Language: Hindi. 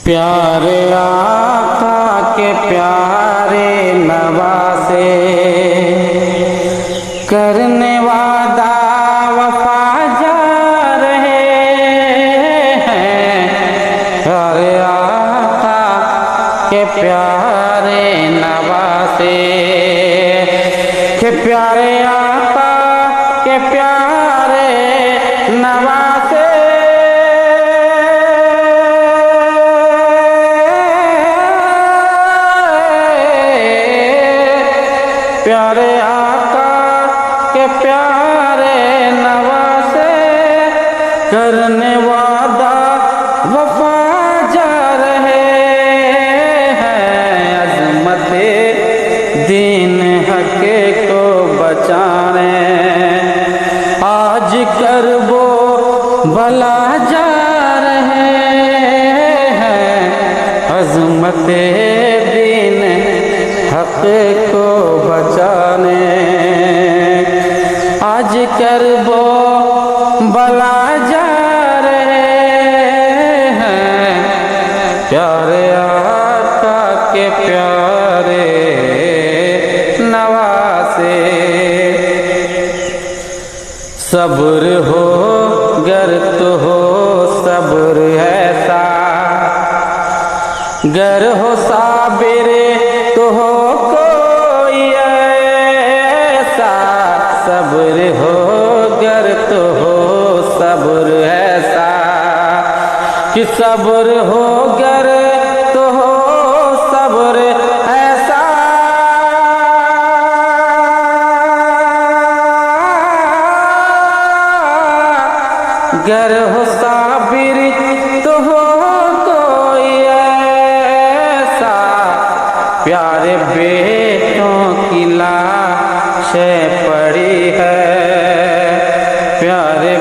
प्यारे आका के प्यारे नवासे करने वादा वफा जा रहे हैं। प्यारे आका के प्यारे नवासे के प्यारे आका के प्यारे नवासे प्यारे आका के प्यारे नवासे करने वादा वफा जा रहे हैं। अज़मते दीन हक को बचाने आज कर वो भला जा रहे हैं। अज़मते दीन हक को बचाने आज कर वो भला जा रहे हैं। प्यारे आका के प्यारे नवासे सब्र हो गर तो हो सब्र ऐसा, गर हो साबिर तो हो कोई ऐसा। सब्र हो गर तो हो सब्र ऐसा कि सब्र हो गर तो हो सब्र ऐसा। गर हो साबिर तो हो कोई ऐसा। प्यारे बेटों की लाशें पड़ी है, प्यारे